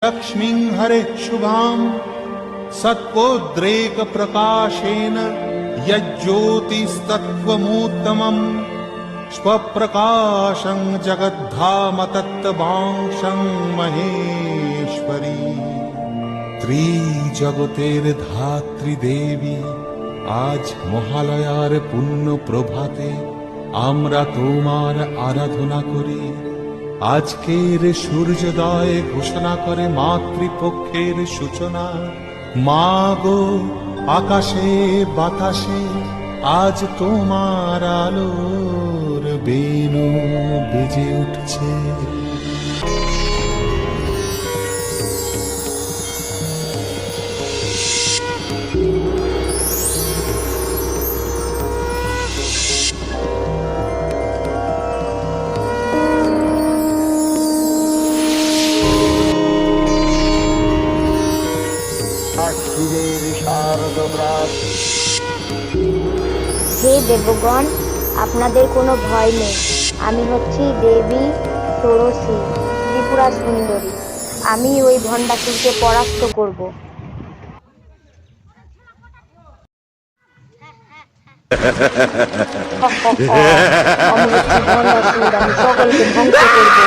लक्ष्मीं हरेः शुभां सत्पोद्रेक प्रकाशेन यज्ज्योतिस्तत्त्वमूत्तमम् स्वप्रकाशं जगद्धाम तत्त्वांशं महेश्वरी। त्रिजगतेर धात्री देवी आज মহালয়ার পুণ্য প্রভাতে আমরা তোমার আরাধনা করি। আজকের সূর্যোদয় ঘোষণা করে মাতৃপক্ষের সূচনা। মা গো আকাশে বাতাসে আজ তোমার আলোর বেণু বেজে উঠছে। হে দেবগণ, আপনাদের কোনো ভয় নেই। আমি হচ্ছি দেবী ষোড়শী ত্রিপুরা সুন্দরী। আমি ওই ভণ্ডাসুরকে পরাস্ত করব। আমি হচ্ছি ভণ্ডাসুর, আমি সকলকে ধ্বংস করব।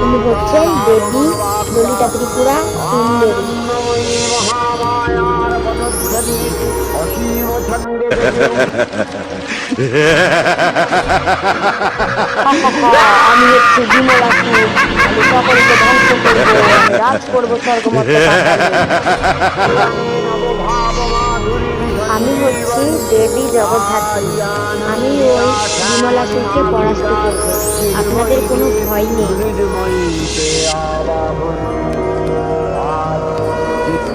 উনি হচ্ছেন দেবী ললিতা ত্রিপুরা সুন্দরী। আমি হচ্ছি বিমলাসুর, আমি সকলকে ধ্বংস করবো, আমি রাজ করবো স্বর্গমর্তে। আমি হচ্ছি দেবী জগদ্ধাত্রী, আমি ওই বিমলাসুরকে পরাস্ত করব। আপনাদের কোনো ভয় নেই।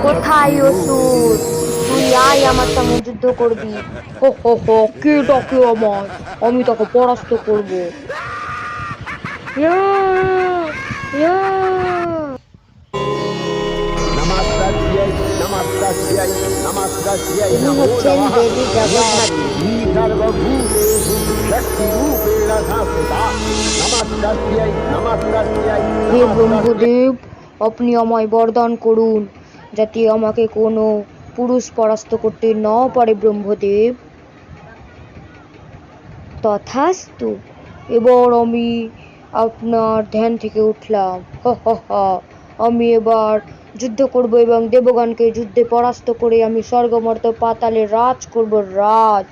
কোথায় অসুর? তুই আয়, আমার সঙ্গে যুদ্ধ করবি। হো হো হো, কে ডাকে আমার? আমি তাকে পরাস্ত করব। তিনি হচ্ছেন দেবী জগদ্ধাত্রী। হে ব্রহ্মদেব, আপনি আমায় বরদান করুন যাতে আমাকে কোনো পুরুষ পরাস্ত করতে না পারে। ব্রহ্মদেব, তথাস্তু। এবার আমি আপনার ধ্যান থেকে উঠলাম। আমি এবার যুদ্ধ করব এবং দেবগণকে যুদ্ধে পরাস্ত করে আমি স্বর্গমর্ত পাতালে রাজ করব। রাজ।